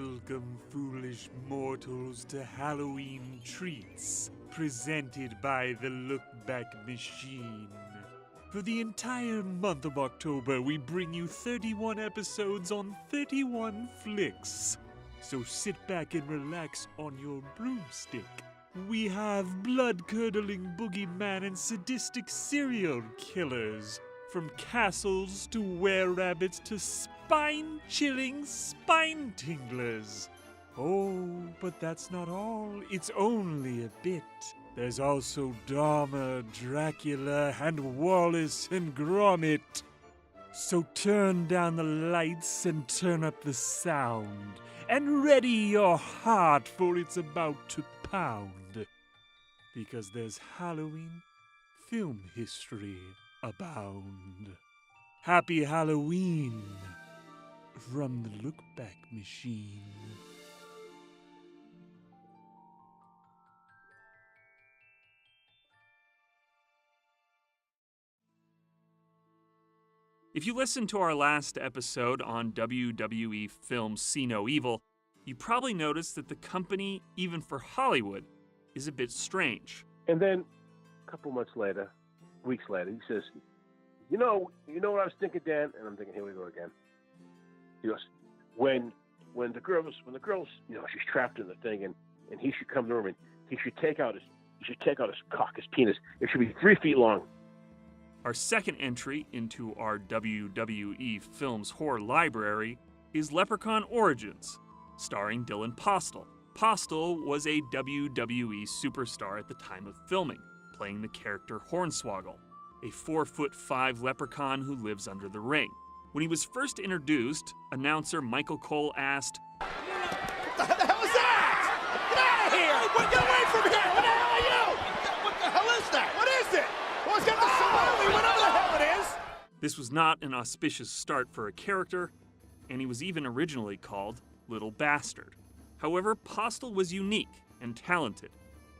Welcome, foolish mortals, to Halloween treats, presented by the Look Back Machine. For the entire month of October, we bring you 31 episodes on 31 flicks. So sit back and relax on your broomstick. We have blood-curdling boogeyman and sadistic serial killers. From castles to were-rabbits to spine-chilling spine-tinglers. Oh, but that's not all. It's only a bit. There's also Dahmer, Dracula, and Wallace and Gromit. So turn down the lights and turn up the sound. And ready your heart, for it's about to pound. Because there's Halloween film history abound. Happy Halloween from the Look Back Machine. If you listened to our last episode on WWE film See No Evil, you probably noticed that the company, even for Hollywood, is a bit strange. And then a couple months later, weeks later, he says, you know what I was thinking, Dan? And I'm thinking, here we go again. He goes, when the girls, she's trapped in the thing, and he should come to her, and he should take out his cock, his penis. It should be 3 feet long. Our second entry into our WWE Films horror library is Leprechaun Origins, starring Dylan Postl. Postl was a WWE superstar at the time of filming, playing the character Hornswoggle, a 4'5" leprechaun who lives under the ring. When he was first introduced, announcer Michael Cole asked, What the hell is that? Get out of here! Get away from here! What the hell are you? What the hell is that? What is it? Oh, it's got the Somali, whatever the hell it is! This was not an auspicious start for a character, and he was even originally called Little Bastard. However, Postl was unique and talented,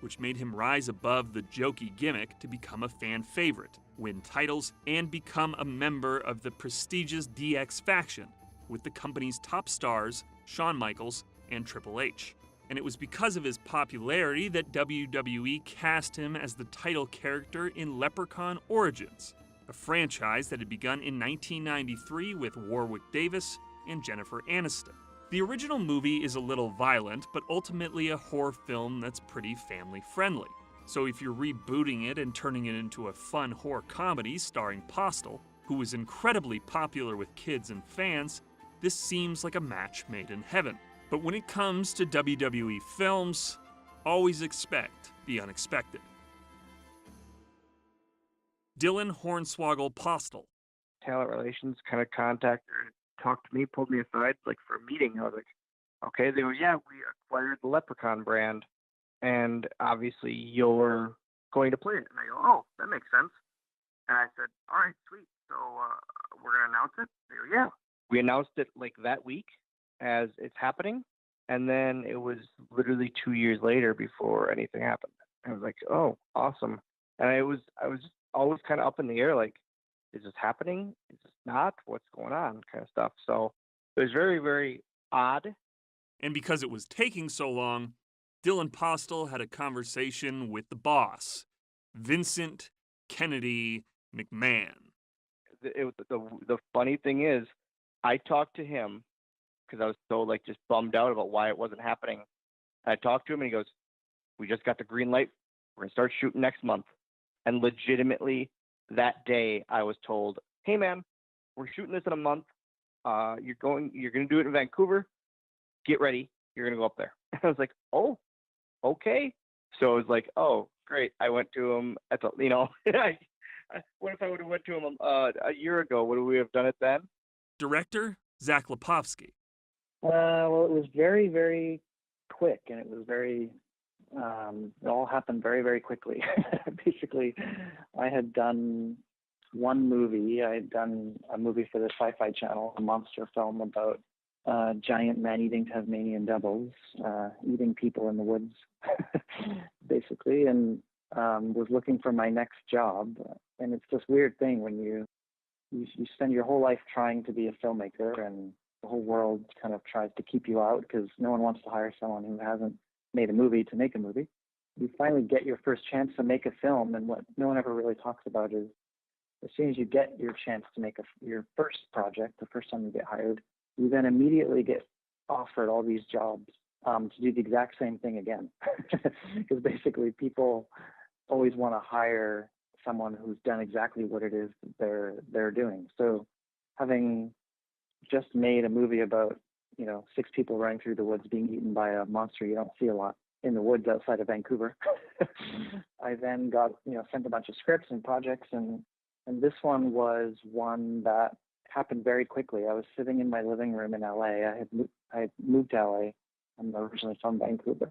which made him rise above the jokey gimmick to become a fan favorite, win titles, and become a member of the prestigious DX faction, with the company's top stars, Shawn Michaels and Triple H. And it was because of his popularity that WWE cast him as the title character in Leprechaun Origins, a franchise that had begun in 1993 with Warwick Davis and Jennifer Aniston. The original movie is a little violent, but ultimately a horror film that's pretty family-friendly. So if you're rebooting it and turning it into a fun horror comedy starring Postl, who was incredibly popular with kids and fans, this seems like a match made in heaven. But when it comes to WWE films, always expect the unexpected. Dylan Hornswoggle Postl. Talent relations kind of contacted her, talked to me, pulled me aside, like for a meeting. I was like, okay. They go, yeah, we acquired the Leprechaun brand, and obviously you're going to play it. And I go, oh, that makes sense. And I said, all right, sweet. So we're going to announce it? They go, yeah. We announced it like that week as it's happening, and then it was literally 2 years later before anything happened. I was like, oh, awesome. And I was just always kind of up in the air, like, is this happening? Is this not? What's going on? Kind of stuff. So it was very, very odd. And because it was taking so long, Dylan Postl had a conversation with the boss, Vincent Kennedy McMahon. The funny thing is, I talked to him because I was so just bummed out about why it wasn't happening. I talked to him and he goes, we just got the green light. We're going to start shooting next month. And legitimately, that day I was told, hey man, we're shooting this in a month. You're going to do it in Vancouver. Get ready. You're going to go up there. And I was like, oh, okay. So I was like, oh, great. I went to him at the, what if I would have went to him a year ago? Would we have done it then? Director, Zach Lepofsky. Well, it was very, very quick, and it was very, it all happened very, very quickly. Basically, I had done one movie. I had done a movie for the Sci-Fi Channel, a monster film about giant man-eating Tasmanian devils, eating people in the woods, basically, and was looking for my next job. And it's this weird thing when you spend your whole life trying to be a filmmaker, and the whole world kind of tries to keep you out because no one wants to hire someone who hasn't made a movie to make a movie. You finally get your first chance to make a film, and what no one ever really talks about is as soon as you get your chance to make your first project, the first time you get hired, you then immediately get offered all these jobs to do the exact same thing again. Because basically people always want to hire someone who's done exactly what it is that they're doing. So having just made a movie about, 6 people running through the woods being eaten by a monster you don't see a lot in the woods outside of Vancouver, I then got, sent a bunch of scripts and projects, and this one was one that happened very quickly. I was sitting in my living room in LA. I had moved to LA. I'm originally from Vancouver.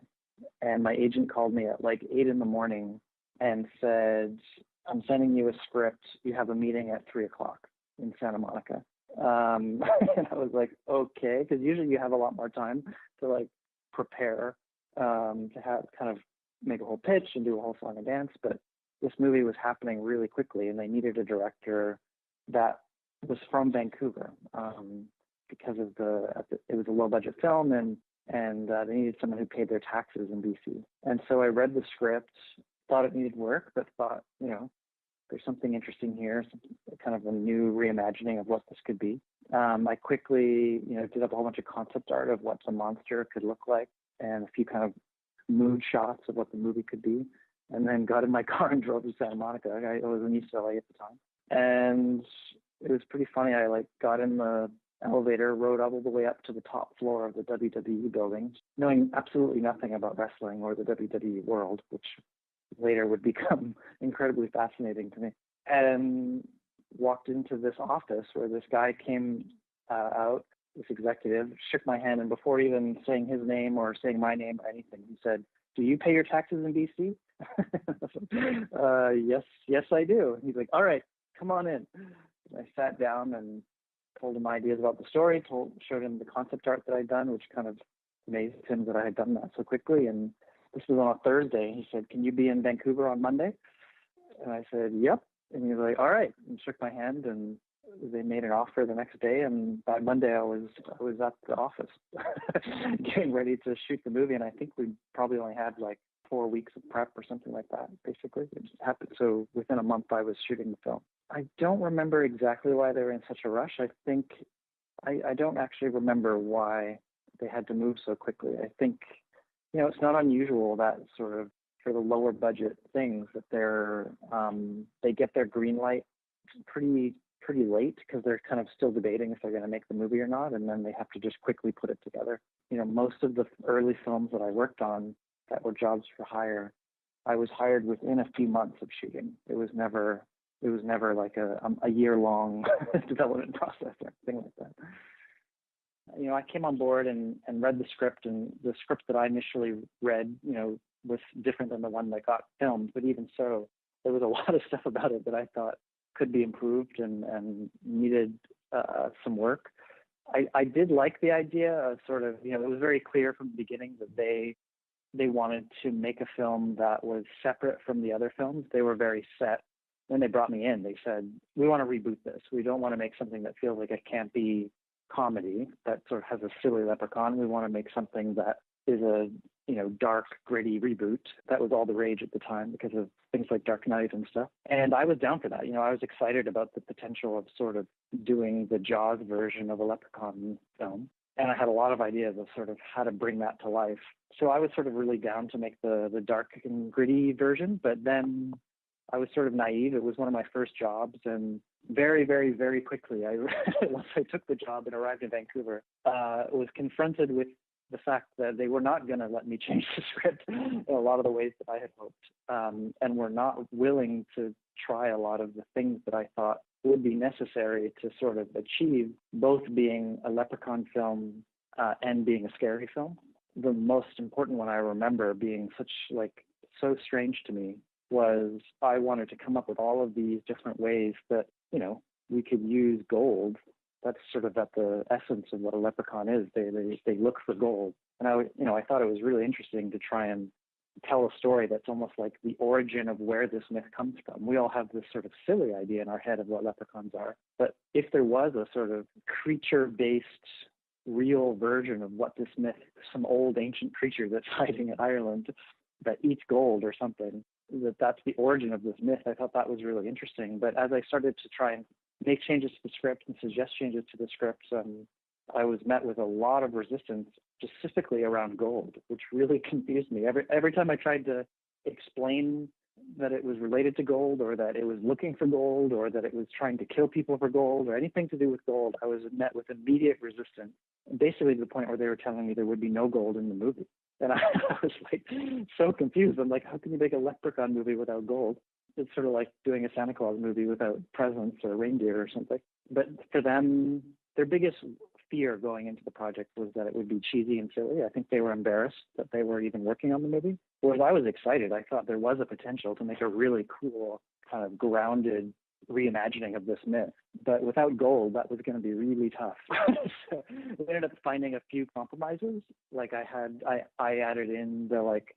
And my agent called me at like 8 a.m. and said, I'm sending you a script. You have a meeting at 3 o'clock in Santa Monica. And I was like, okay, because usually you have a lot more time to like prepare, to have kind of make a whole pitch and do a whole song and dance. But this movie was happening really quickly, and they needed a director that was from Vancouver because of it was a low budget film, and they needed someone who paid their taxes in BC. And so I read the script, thought it needed work, but thought, there's something interesting here, kind of a new reimagining of what this could be. I quickly, did up a whole bunch of concept art of what the monster could look like and a few kind of mood shots of what the movie could be, and then got in my car and drove to Santa Monica. I was in East LA at the time. And it was pretty funny. I got in the elevator, rode all the way up to the top floor of the WWE building, knowing absolutely nothing about wrestling or the WWE world, which later would become incredibly fascinating to me, and walked into this office where this guy came out, this executive, shook my hand, and before even saying his name or saying my name or anything, he said, "Do you pay your taxes in BC?" Yes, I do. And he's like, "All right, come on in." And I sat down and told him ideas about the story, showed him the concept art that I'd done, which kind of amazed him that I had done that so quickly. And this was on a Thursday. He said, "Can you be in Vancouver on Monday?" And I said, "Yep." And he was like, "All right," and shook my hand, and they made an offer the next day. And by Monday, I was at the office getting ready to shoot the movie. And I think we probably only had like 4 weeks of prep or something like that, basically. It just happened. So within a month, I was shooting the film. I don't remember exactly why they were in such a rush. I think I don't actually remember why they had to move so quickly. I think, it's not unusual that sort of for the lower budget things that they get their green light pretty late because they're kind of still debating if they're going to make the movie or not, and then they have to just quickly put it together. Most of the early films that I worked on that were jobs for hire, I was hired within a few months of shooting. It was never like a year-long development process or anything like that. I came on board and read the script, and the script that I initially read, was different than the one that got filmed. But even so, there was a lot of stuff about it that I thought could be improved and needed some work. I did like the idea of sort of, it was very clear from the beginning that they wanted to make a film that was separate from the other films. They were very set. When they brought me in, they said, "We want to reboot this. We don't want to make something that feels like a campy comedy that sort of has a silly leprechaun. We want to make something that is a, dark, gritty reboot." That was all the rage at the time because of things like Dark Knight and stuff. And I was down for that. I was excited about the potential of sort of doing the Jaws version of a leprechaun film. And I had a lot of ideas of sort of how to bring that to life. So I was sort of really down to make the dark and gritty version, but then I was sort of naive. It was one of my first jobs, and very, very, very quickly, once I took the job and arrived in Vancouver, was confronted with the fact that they were not going to let me change the script in a lot of the ways that I had hoped, and were not willing to try a lot of the things that I thought would be necessary to sort of achieve both being a leprechaun film and being a scary film. The most important one I remember being so strange to me was I wanted to come up with all of these different ways that, we could use gold. That's sort of at the essence of what a leprechaun is. They look for gold. And I thought it was really interesting to try and tell a story that's almost like the origin of where this myth comes from. We all have this sort of silly idea in our head of what leprechauns are. But if there was a sort of creature-based real version of what this myth, some old ancient creature that's hiding in Ireland that eats gold or something, that's the origin of this myth. I thought that was really interesting. But as I started to try and make changes to the script and suggest changes to the script, I was met with a lot of resistance, specifically around gold, which really confused me. Every time I tried to explain that it was related to gold, or that it was looking for gold, or that it was trying to kill people for gold, or anything to do with gold, I was met with immediate resistance, basically to the point where they were telling me there would be no gold in the movie. And I was like so confused. I'm like, how can you make a Leprechaun movie without gold? It's sort of like doing a Santa Claus movie without presents or reindeer or something. But for them, their biggest fear going into the project was that it would be cheesy and silly. I think they were embarrassed that they were even working on the movie. Whereas I was excited. I thought there was a potential to make a really cool, kind of grounded reimagining of this myth. But without gold, that was going to be really tough. So we ended up finding a few compromises. Like I added in the like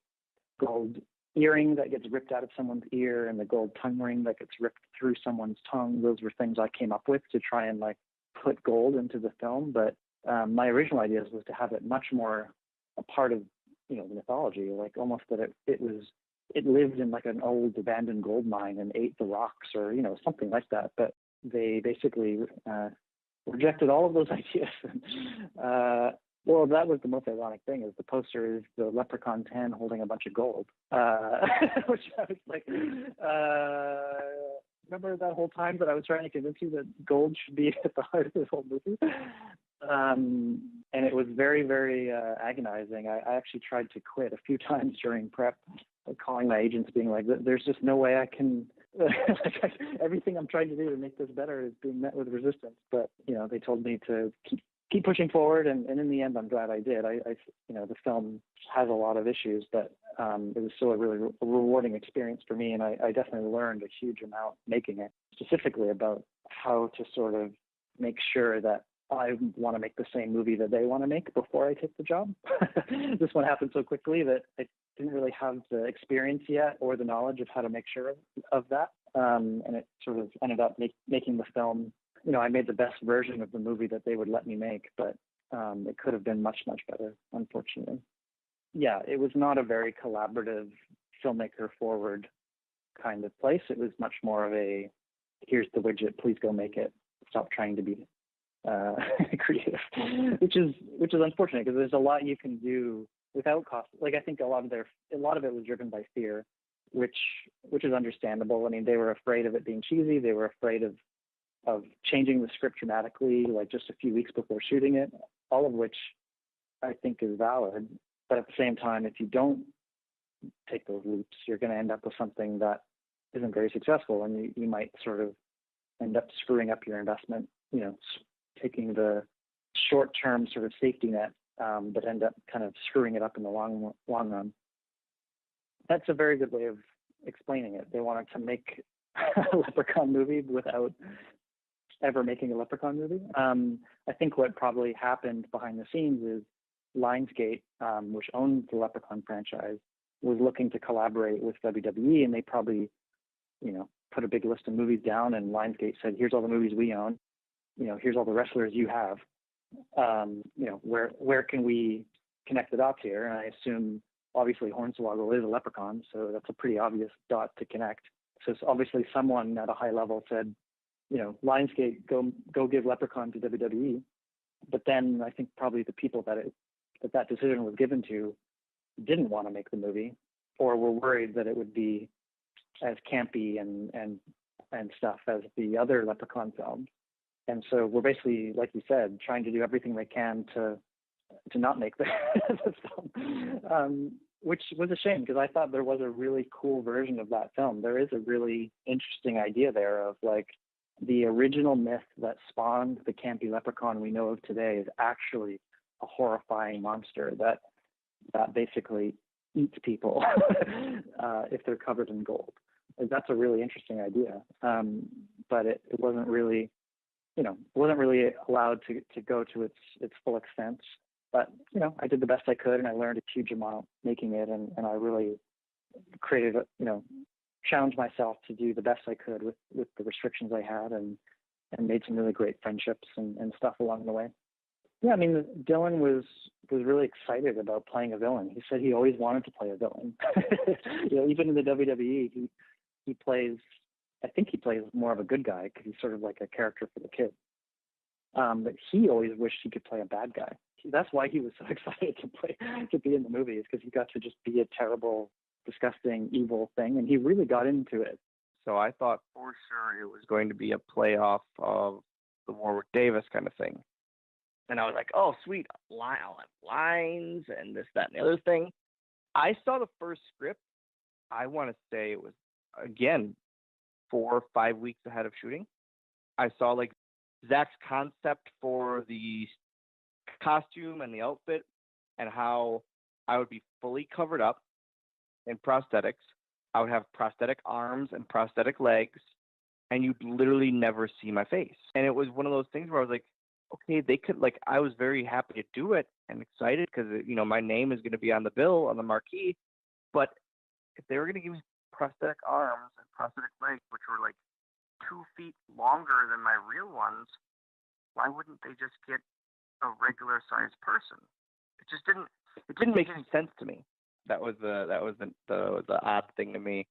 gold earring that gets ripped out of someone's ear and the gold tongue ring that gets ripped through someone's tongue. Those were things I came up with to try and like put gold into the film. But my original ideas was to have it much more a part of, you know, the mythology, like almost that it lived in like an old abandoned gold mine and ate the rocks, or, you know, something like that. But they basically rejected all of those ideas. Well, that was the most ironic thing, is the poster is the Leprechaun's hand holding a bunch of gold, which I was like, remember that whole time that I was trying to convince you that gold should be at the heart of this whole movie? And it was very, very agonizing. I actually tried to quit a few times during prep, calling my agents, being like, there's just no way I can, everything I'm trying to do to make this better is being met with resistance. But, you know, they told me to keep pushing forward, and in the end, I'm glad I did. I you know, the film has a lot of issues, but it was still a really rewarding experience for me, and I definitely learned a huge amount making it, specifically about how to sort of make sure that I want to make the same movie that they want to make before I take the job. This one happened so quickly that I didn't really have the experience yet or the knowledge of how to make sure of that, and it sort of ended up making the film. You know, I made the best version of the movie that they would let me make, but it could have been much, much better, unfortunately. Yeah, it was not a very collaborative, filmmaker-forward kind of place. It was much more of a, here's the widget, please go make it. Stop trying to be creative, which is unfortunate, because there's a lot you can do without cost. Like, I think a lot of it was driven by fear, which is understandable. I mean, they were afraid of it being cheesy. They were afraid of changing the script dramatically, like just a few weeks before shooting it, all of which I think is valid. But at the same time, if you don't take those leaps, you're going to end up with something that isn't very successful, and you might sort of end up screwing up your investment, you know, taking the short-term sort of safety net, but end up kind of screwing it up in the long run. That's a very good way of explaining it. They wanted to make a Leprechaun movie without ever making a Leprechaun movie. I think what probably happened behind the scenes is Lionsgate, which owns the Leprechaun franchise, was looking to collaborate with WWE, and they probably, you know, put a big list of movies down, and Lionsgate said, here's all the movies we own, you know, here's all the wrestlers you have, you know, where can we connect the dots here? And I assume obviously Hornswoggle is a leprechaun, so that's a pretty obvious dot to connect. So it's obviously someone at a high level said, you know, Lionsgate, go give Leprechaun to WWE. But then I think probably the people that decision was given to didn't want to make the movie, or were worried that it would be as campy and stuff as the other Leprechaun films. And so we're basically, like you said, trying to do everything they can to not make the film, which was a shame, because I thought there was a really cool version of that film. There is a really interesting idea there of like the original myth that spawned the campy leprechaun we know of today is actually a horrifying monster that basically eats people if they're covered in gold. That's a really interesting idea, but it wasn't really, you know, allowed to go to its full extent. But, you know, I did the best I could, and I learned a huge amount making it, and I really created, challenged myself to do the best I could with the restrictions I had, and made some really great friendships and stuff along the way. Yeah, I mean, Dylan was really excited about playing a villain. He said he always wanted to play a villain. Even in the WWE, he plays. I think he plays more of a good guy because he's sort of like a character for the kids. But he always wished he could play a bad guy. That's why he was so excited to be in the movie, is because he got to just be a terrible, disgusting, evil thing, and he really got into it. So I thought for sure it was going to be a playoff of the Warwick Davis kind of thing. And I was like, oh, sweet, I'll have lines and this, that, and the other thing. I saw the first script. I want to say it was, again, 4 or 5 weeks ahead of shooting. I saw like Zach's concept for the costume and the outfit and how I would be fully covered up in prosthetics. I would have prosthetic arms and prosthetic legs, and you'd literally never see my face. And it was one of those things where I was like, okay, they could, like, I was very happy to do it and excited because, my name is going to be on the bill, on the marquee. But if they were going to give me prosthetic arms and prosthetic legs, which were like 2 feet longer than my real ones, why wouldn't they just get a regular sized person? It didn't make any sense to me. That was the odd thing to me,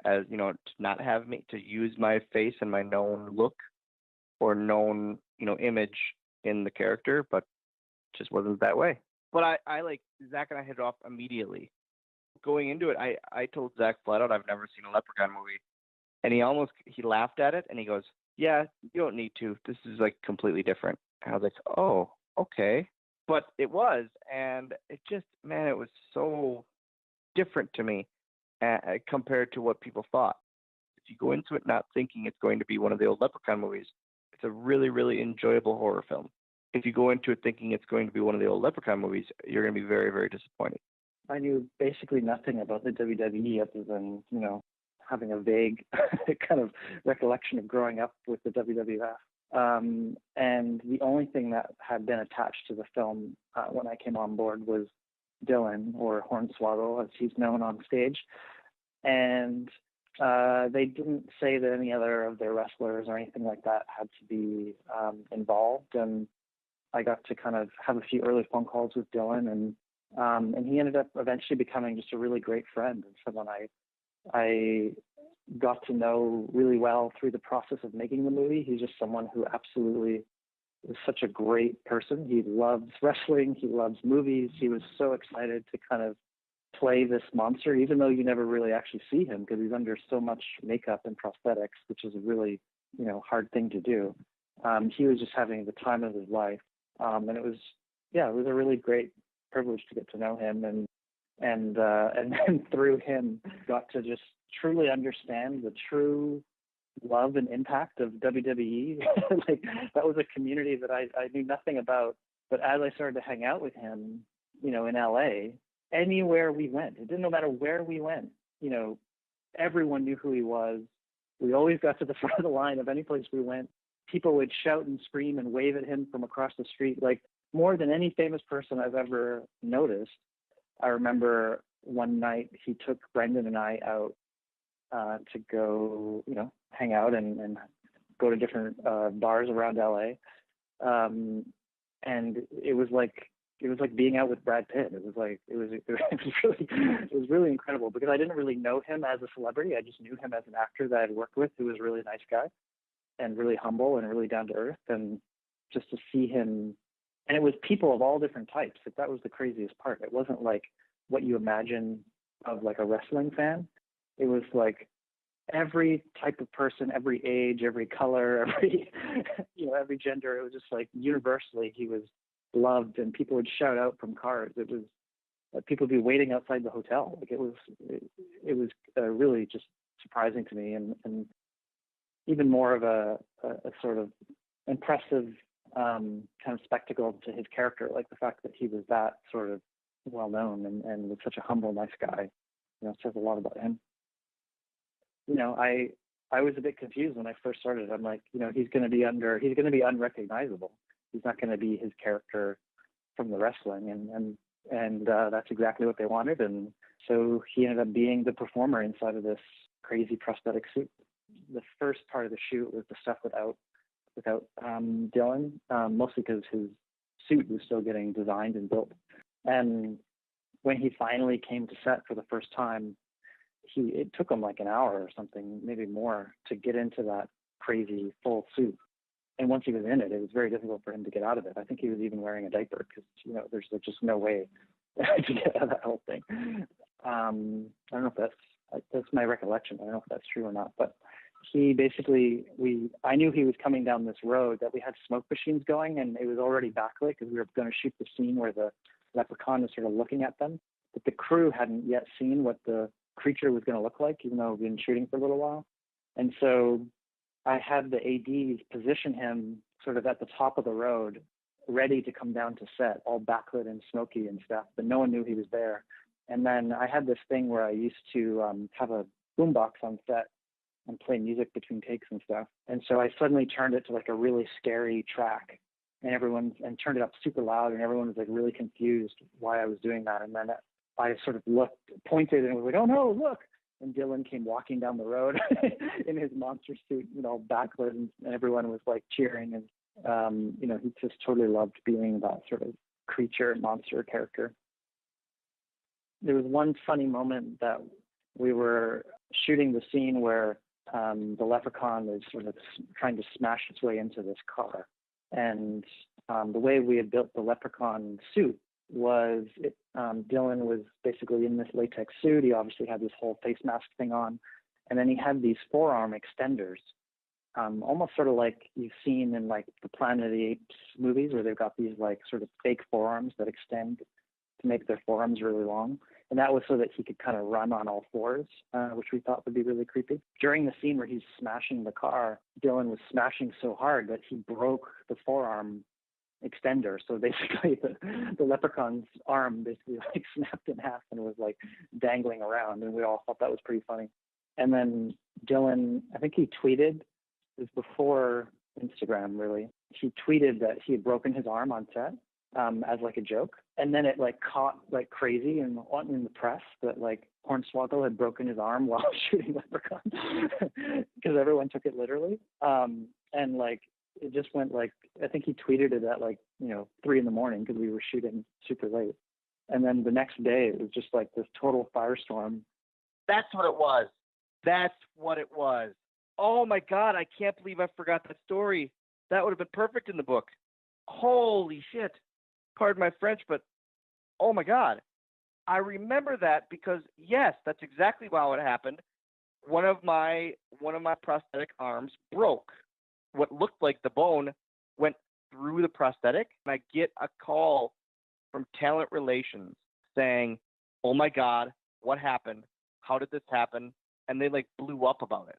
as to not have me to use my face and my known look or known image in the character, but just wasn't that way. But I like Zach and I hit it off immediately. Going into it, I told Zach flat out I've never seen a Leprechaun movie, and he laughed at it and he goes, "Yeah, you don't need to. This is like completely different." And I was like, "Oh, okay." But it was, and it just, man, it was so different to me compared to what people thought. If you go into it not thinking it's going to be one of the old Leprechaun movies, it's a really, really enjoyable horror film. If you go into it thinking it's going to be one of the old Leprechaun movies, you're going to be very, very disappointed. I knew basically nothing about the WWE other than, having a vague kind of recollection of growing up with the WWF. And the only thing that had been attached to the film when I came on board was Dylan, or Hornswoggle, as he's known on stage. And they didn't say that any other of their wrestlers or anything like that had to be involved. And I got to kind of have a few early phone calls with Dylan, and he ended up eventually becoming just a really great friend and someone I got to know really well through the process of making the movie. He's just someone who absolutely is such a great person. He loves wrestling. He loves movies. He was so excited to kind of play this monster, even though you never really actually see him because he's under so much makeup and prosthetics, which is a really, hard thing to do. He was just having the time of his life. And it was a really great privilege to get to know him, and then through him got to just truly understand the true love and impact of WWE. Like, that was a community that I knew nothing about, but as I started to hang out with him, in LA, anywhere we went, it didn't matter where we went, everyone knew who he was. We always got to the front of the line of any place we went. People would shout and scream and wave at him from across the street, like more than any famous person I've ever noticed. I remember one night he took Brendan and I out to go, hang out and go to different bars around LA. And it was like being out with Brad Pitt. It was really incredible because I didn't really know him as a celebrity. I just knew him as an actor that I'd worked with who was a really nice guy and really humble and really down to earth. And just to see him, and it was people of all different types. Like, that was the craziest part. It wasn't like what you imagine of like a wrestling fan. It was like every type of person, every age, every color, every gender. It was just like universally he was loved, and people would shout out from cars. It was like people would be waiting outside the hotel. Like, it was really just surprising to me, and even more of a sort of impressive kind of spectacle to his character, like the fact that he was that sort of well known and was such a humble, nice guy. Says a lot about him. I was a bit confused when I first started. I'm like, he's going to be unrecognizable. He's not going to be his character from the wrestling, and that's exactly what they wanted. And so he ended up being the performer inside of this crazy prosthetic suit. The first part of the shoot was the stuff without Dylan, mostly because his suit was still getting designed and built. And when he finally came to set for the first time, it took him like an hour or something, maybe more, to get into that crazy full suit. And once he was in it, it was very difficult for him to get out of it. I think he was even wearing a diaper because, there's just no way to get out of that whole thing. I don't know if that's my recollection. I don't know if that's true or not, but he basically, I knew he was coming down this road that we had smoke machines going, and it was already backlit because we were going to shoot the scene where the leprechaun was sort of looking at them. But the crew hadn't yet seen what the creature was going to look like, even though we've been shooting for a little while. And so I had the ADs position him sort of at the top of the road, ready to come down to set, all backlit and smoky and stuff, but no one knew he was there. And then I had this thing where I used to have a boombox on set and play music between takes and stuff. And so I suddenly turned it to like a really scary track, and turned it up super loud, and everyone was like really confused why I was doing that. And then I sort of pointed and was like, "Oh no, look!" And Dylan came walking down the road in his monster suit, backlit, and everyone was like cheering. And he just totally loved being that sort of creature, monster character. There was one funny moment that we were shooting the scene where the leprechaun is sort of trying to smash its way into this car. And the way we had built the leprechaun suit was Dylan was basically in this latex suit. He obviously had this whole face mask thing on. And then he had these forearm extenders, almost sort of like you've seen in like the Planet of the Apes movies, where they've got these like sort of fake forearms that extend to make their forearms really long. And that was so that he could kind of run on all fours, which we thought would be really creepy. During the scene where he's smashing the car, Dylan was smashing so hard that he broke the forearm extender. So basically the leprechaun's arm basically like snapped in half and was like dangling around. And we all thought that was pretty funny. And then Dylan, I think he tweeted, it was before Instagram really, he tweeted that he had broken his arm on set as like a joke. And then it like caught like crazy in the press that like Hornswoggle had broken his arm while shooting Leprechaun because everyone took it literally. And like it just went like, I think he tweeted it at like 3 a.m. because we were shooting super late. And then the next day it was just like this total firestorm. That's what it was. That's what it was. Oh my God, I can't believe I forgot that story. That would have been perfect in the book. Holy shit. Pardon my French, but oh my God. I remember that because yes, that's exactly how it happened. One of my prosthetic arms broke. What looked like the bone went through the prosthetic, and I get a call from talent relations saying, "Oh my God, what happened? How did this happen?" And they like blew up about it.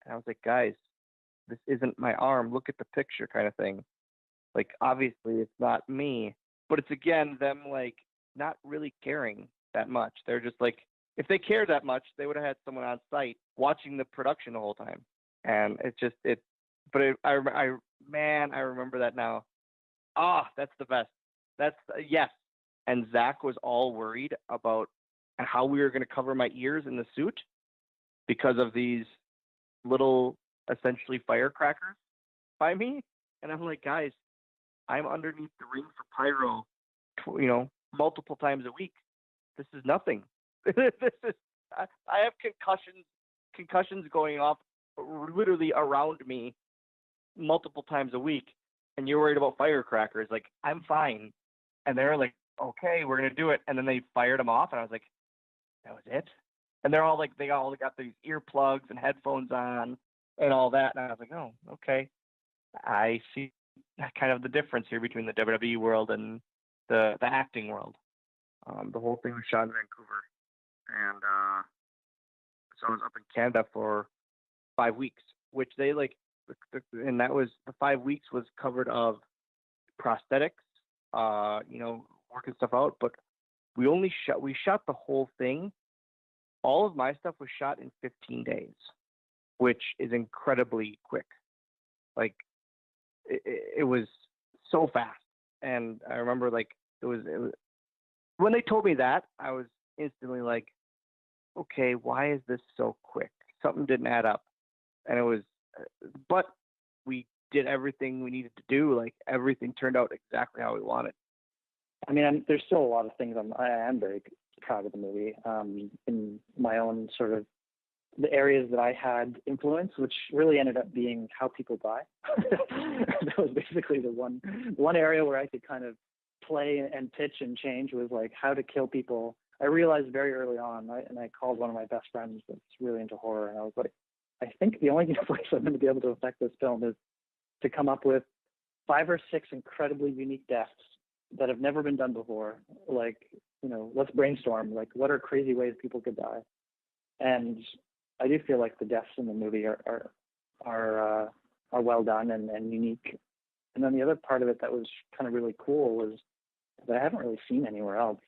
And I was like, "Guys, this isn't my arm. Look at the picture," kind of thing. Like, obviously it's not me, but it's again them like not really caring that much. They're just like, if they cared that much, they would have had someone on site watching the production the whole time. And I remember that now. That's the best. Yes. And Zach was all worried about how we were going to cover my ears in the suit because of these little, essentially firecrackers by me. And I'm like, guys, I'm underneath the ring for pyro, multiple times a week. This is nothing. I have concussions going off literally around me multiple times a week, and you're worried about firecrackers. Like, I'm fine. And they're like, okay, we're going to do it. And then they fired them off, and I was like, that was it? And they're all like, they all got these earplugs and headphones on and all that. And I was like, oh, okay. I see kind of the difference here between the WWE world and the acting world. The whole thing was shot in Vancouver. And so I was up in Canada for 5 weeks, which they like, and that was, the 5 weeks was covered of prosthetics, working stuff out, but we shot the whole thing. All of my stuff was shot in 15 days, which is incredibly quick. Like, it was so fast. And I remember like, it was when they told me that, I was instantly like, okay, why is this so quick? Something didn't add up. And it was, but we did everything we needed to do. Like everything turned out exactly how we wanted. I mean, there's still a lot of things I am very proud of the movie. In my own sort of the areas that I had influence, which really ended up being how people die. That was basically the one area where I could kind of play and pitch and change, was like how to kill people. I realized very early on, and I called one of my best friends that's really into horror, and I was like, I think the only place I'm going to be able to affect this film is to come up with 5 or 6 incredibly unique deaths that have never been done before. Like, let's brainstorm. Like, what are crazy ways people could die? And I do feel like the deaths in the movie are well done and unique. And then the other part of it that was kind of really cool was that I haven't really seen anywhere else.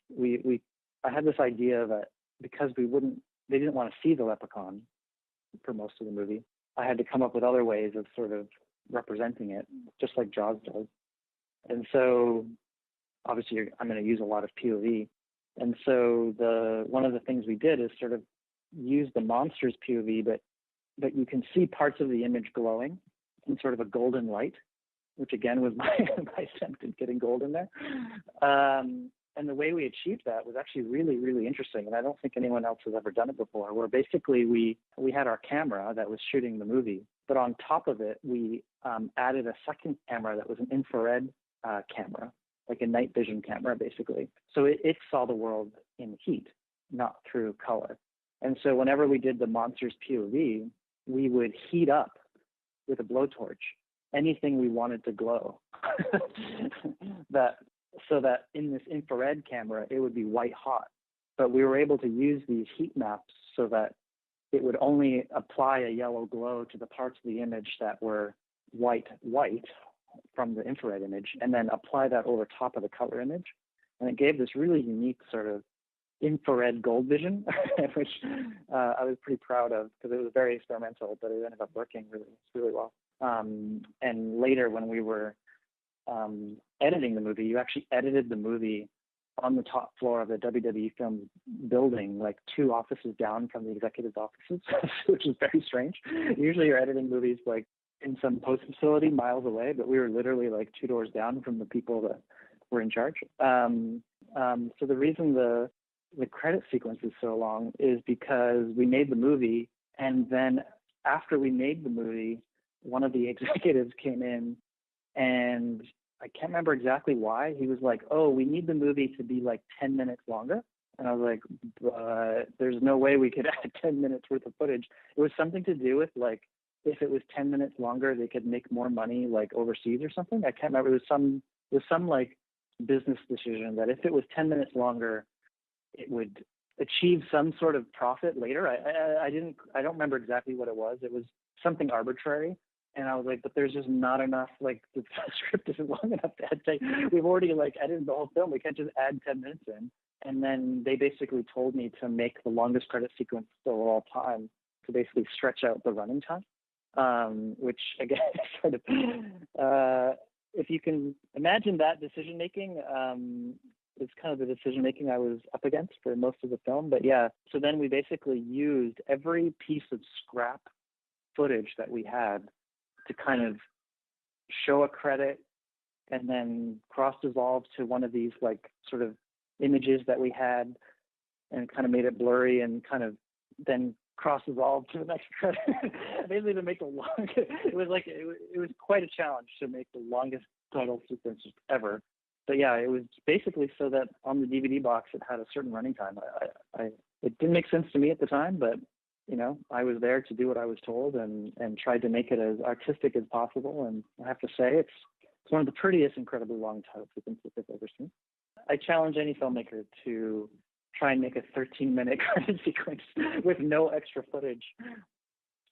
I had this idea that because they didn't want to see the leprechaun for most of the movie, I had to come up with other ways of sort of representing it, just like Jaws does. And so obviously I'm going to use a lot of POV. And so one of the things we did is sort of use the monster's POV, but you can see parts of the image glowing in sort of a golden light, which again was my attempt at getting gold in there. And the way we achieved that was actually really, really interesting. And I don't think anyone else has ever done it before, where basically we had our camera that was shooting the movie, but on top of it, we added a second camera that was an infrared camera, like a night vision camera, basically. So it saw the world in heat, not through color. And so whenever we did the monster's POV, we would heat up with a blowtorch anything we wanted to glow. So that in this infrared camera, it would be white hot. But we were able to use these heat maps so that it would only apply a yellow glow to the parts of the image that were white from the infrared image, and then apply that over top of the color image. And it gave this really unique sort of infrared gold vision, which I was pretty proud of because it was very experimental, but it ended up working really well. And later when we were editing the movie, you actually edited the movie on the top floor of the WWE Film building, like 2 offices down from the executive's offices, which is very strange. Usually you're editing movies like in some post facility miles away, but we were literally like 2 doors down from the people that were in charge. So the reason the credit sequence is so long is because we made the movie, and then after we made the movie, one of the executives came in, and I can't remember exactly why. He was like, "Oh, we need the movie to be like 10 minutes longer." And I was like, "But there's no way we could add 10 minutes worth of footage." It was something to do with like, if it was 10 minutes longer, they could make more money like overseas or something. I can't remember. It was some like business decision that if it was 10 minutes longer, it would achieve some sort of profit later. I don't remember exactly what it was. It was something arbitrary. And I was like, but there's just not enough, like the script isn't long enough to add. We've already like edited the whole film. We can't just add 10 minutes in. And then they basically told me to make the longest credit sequence still of all time, to basically stretch out the running time, which again, sort of, if you can imagine that decision making, it's kind of the decision making I was up against for most of the film. But yeah, so then we basically used every piece of scrap footage that we had to kind of show a credit and then cross-dissolve to one of these like sort of images that we had, and kind of made it blurry, and kind of then cross-dissolve to the next credit. Basically to make the longest, it was quite a challenge to make the longest title sequence ever. But yeah, it was basically so that on the DVD box it had a certain running time. It didn't make sense to me at the time, but I was there to do what I was told and tried to make it as artistic as possible. And I have to say, it's one of the prettiest, incredibly long title sequences I've ever seen. I challenge any filmmaker to try and make a 13-minute credit sequence with no extra footage,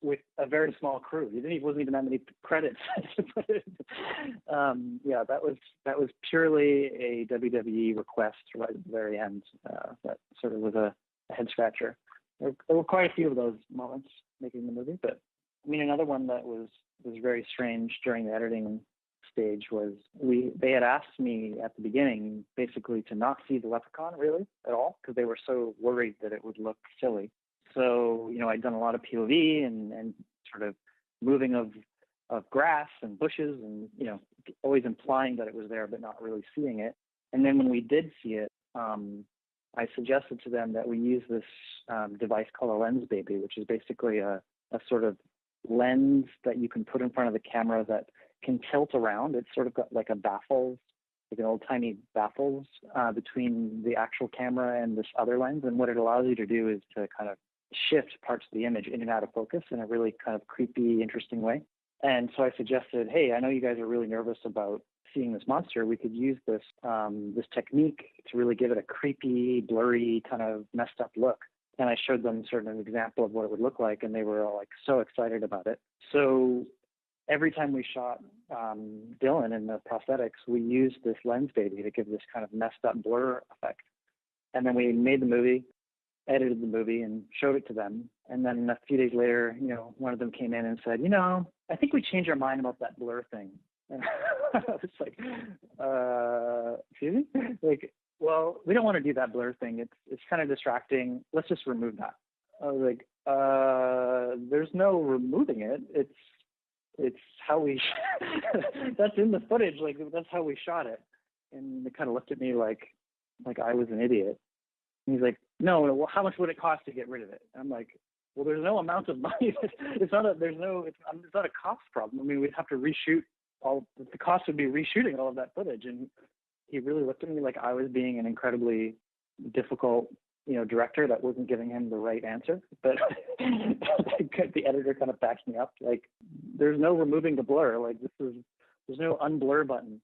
with a very small crew. It wasn't even that many credits to put in. Yeah, that was purely a WWE request right at the very end. That sort of was a head scratcher. There were quite a few of those moments making the movie, but I mean, another one that was very strange during the editing stage was they had asked me at the beginning basically to not see the leprechaun really at all, because they were so worried that it would look silly. So I'd done a lot of POV and sort of moving of of grass and bushes, and always implying that it was there but not really seeing it. And then when we did see it, I suggested to them that we use this device called a lens baby, which is basically a sort of lens that you can put in front of the camera that can tilt around. It's sort of got like a baffles, like an old timey baffles between the actual camera and this other lens. And what it allows you to do is to kind of shift parts of the image in and out of focus in a really kind of creepy, interesting way. And so I suggested, hey, I know you guys are really nervous about seeing this monster. We could use this this technique to really give it a creepy, blurry, kind of messed up look. And I showed them sort of an example of what it would look like, and they were all like so excited about it. So every time we shot Dylan in the prosthetics, we used this lens baby to give this kind of messed up blur effect. And then we made the movie, edited the movie, and showed it to them. And then a few days later, one of them came in and said, I think we changed our mind about that blur thing. And I was like, excuse me? Like, well, we don't want to do that blur thing. It's kind of distracting. Let's just remove that. I was like, there's no removing it. It's how we, that's in the footage. Like, that's how we shot it. And they kind of looked at me like I was an idiot. And he's like, no, well, how much would it cost to get rid of it? And I'm like, well, there's no amount of money. It's not a cost problem. I mean, we'd have to reshoot the cost would be reshooting all of that footage. And he really looked at me like I was being an incredibly difficult, director that wasn't giving him the right answer. But the editor kind of backed me up. Like, there's no removing the blur. Like, there's no unblur button.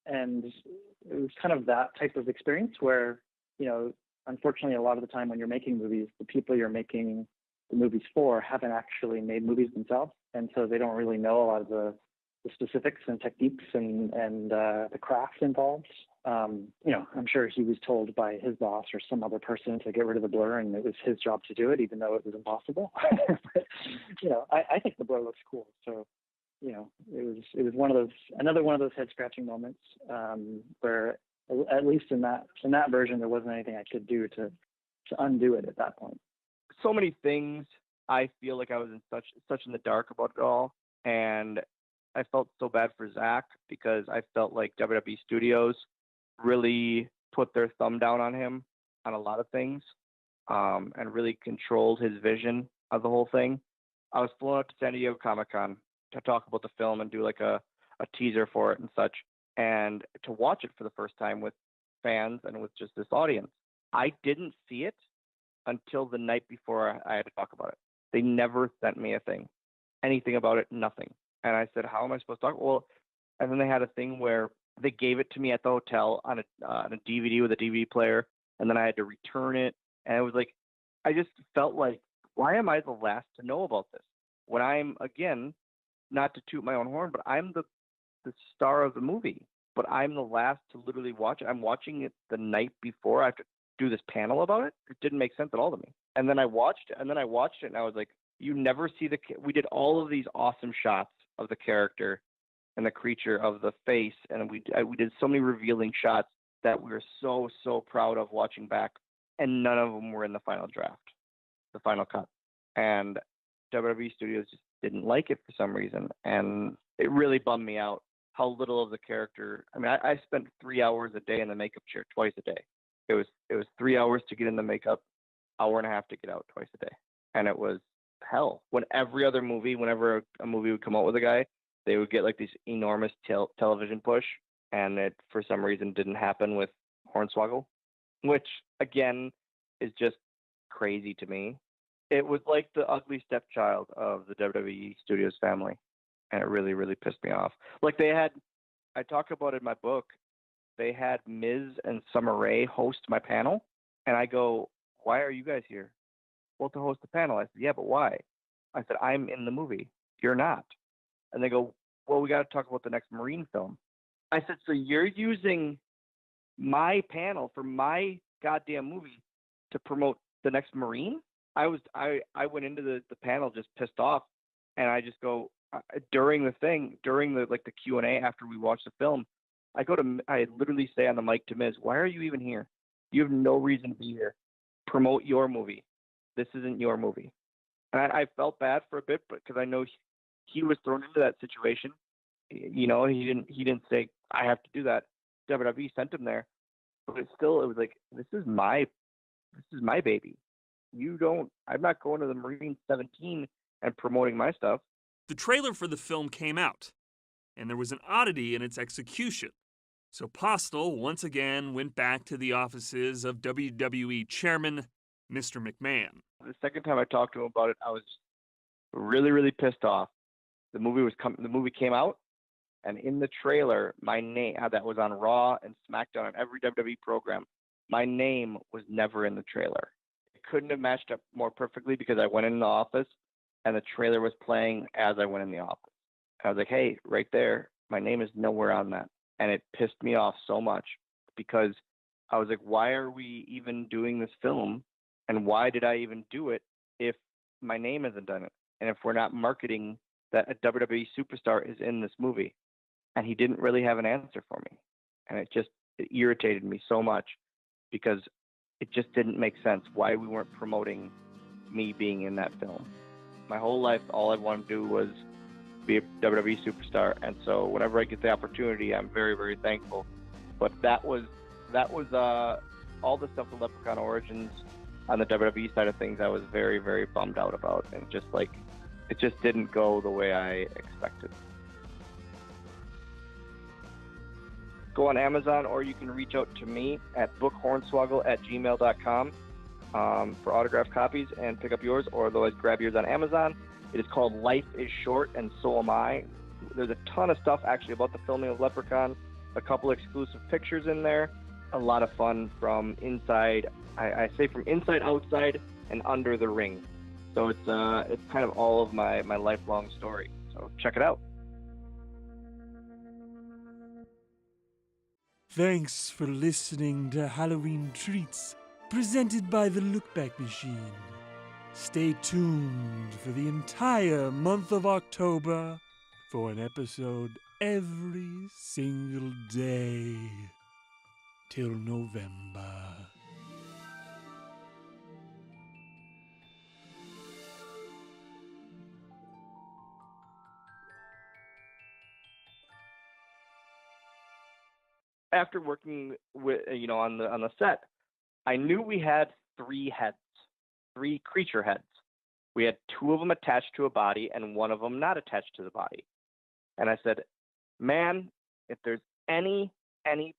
And it was kind of that type of experience where, unfortunately, a lot of the time when you're making movies, the people you're making the movies for haven't actually made movies themselves. And so they don't really know a lot of the specifics and techniques and the craft involved. I'm sure he was told by his boss or some other person to get rid of the blur, and it was his job to do it, even though it was impossible. But, I think the blur looks cool. So, it was another one of those head scratching moments where, at least in that version, there wasn't anything I could do to undo it at that point. So many things. I feel like I was in such in the dark about it all, and I felt so bad for Zach because I felt like WWE Studios really put their thumb down on him on a lot of things, and really controlled his vision of the whole thing. I was flown up to San Diego Comic-Con to talk about the film and do like a teaser for it and such, and to watch it for the first time with fans and with just this audience. I didn't see it until the night before I had to talk about it. They never sent me anything about it, nothing. And I said, how am I supposed to talk? Well, and then they had a thing where they gave it to me at the hotel on a DVD with a DVD player, and then I had to return it. And it was like, I just felt like, why am I the last to know about this? When I'm, again, not to toot my own horn, but I'm the star of the movie, but I'm the last to literally watch it. I'm watching it the night before I have to do this panel about it. It didn't make sense at all to me. And then I watched it, and I was like, you never see we did all of these awesome shots of the character and the creature of the face, and we did so many revealing shots that we were so proud of watching back, and none of them were in the final draft, the final cut. And WWE Studios just didn't like it for some reason, and it really bummed me out how little of the character. I mean, I spent 3 hours a day in the makeup chair twice a day. It was 3 hours to get in the makeup, hour and a half to get out twice a day, and it was hell. Whenever a movie would come out with a guy, they would get like this enormous television push, and it for some reason didn't happen with Hornswoggle, which again is just crazy to me. It was like the ugly stepchild of the WWE Studios family, and it really, really pissed me off. Like I talk about it in my book, they had Miz and Summer Rae host my panel, and I go, why are you guys here? Well, to host the panel. I said, yeah, but why? I said, I'm in the movie. You're not. And they go, well, we got to talk about the next Marine film. I said, so you're using my panel for my goddamn movie to promote the next Marine? I went into the panel just pissed off, and I just go, during the Q&A after we watched the film, I literally say on the mic to Miz, why are you even here? You have no reason to be here. Promote your movie. This isn't your movie. And I felt bad for a bit, but because I know he was thrown into that situation. You know, he didn't say, I have to do that. WWE sent him there. But it was like, this is my baby. I'm not going to the Marine 17 and promoting my stuff. The trailer for the film came out, and there was an oddity in its execution. So Postl once again went back to the offices of WWE Chairman Mr. McMahon. The second time I talked to him about it, I was really, really pissed off. The movie came out, and in the trailer, my name that was on Raw and SmackDown and every WWE program, my name was never in the trailer. It couldn't have matched up more perfectly because I went in the office and the trailer was playing as I went in the office. I was like, hey, right there, my name is nowhere on that. And it pissed me off so much because I was like, why are we even doing this film? And why did I even do it if my name isn't on it? And if we're not marketing that a WWE superstar is in this movie? And he didn't really have an answer for me. And it irritated me so much because it just didn't make sense why we weren't promoting me being in that film. My whole life, all I wanted to do was be a WWE superstar. And so whenever I get the opportunity, I'm very, very thankful. But that was all the stuff with Leprechaun Origins on the WWE side of things, I was very, very bummed out about. And it just didn't go the way I expected. Go on Amazon, or you can reach out to me at bookhornswoggle@gmail.com for autographed copies and pick up yours, or otherwise grab yours on Amazon. It is called Life is Short and So Am I. There's a ton of stuff actually about the filming of Leprechaun, a couple exclusive pictures in there, a lot of fun from inside, I say from inside, outside, and under the ring. So it's kind of all of my lifelong story. So check it out. Thanks for listening to Halloween Treats, presented by the Lookback Machine. Stay tuned for the entire month of October for an episode every single day till November. After working with on the set, I knew we had 3 heads, 3 creature heads. We had 2 of them attached to a body and 1 of them not attached to the body. And I said, man, if there's any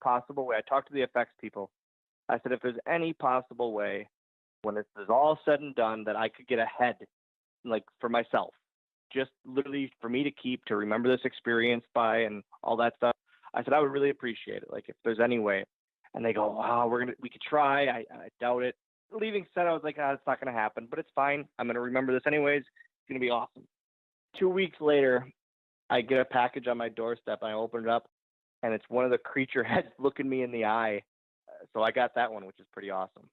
possible way, I talked to the effects people. I said, if there's any possible way, when this is all said and done, that I could get a head, like for myself, just literally for me to keep, to remember this experience by, and all that stuff. I said, I would really appreciate it. Like if there's any way. And they go, wow, we could try. I doubt it. Leaving set, I was like, it's not going to happen, but it's fine. I'm going to remember this anyways. It's going to be awesome. 2 weeks later, I get a package on my doorstep. I open it up, and it's one of the creature heads looking me in the eye. So I got that one, which is pretty awesome.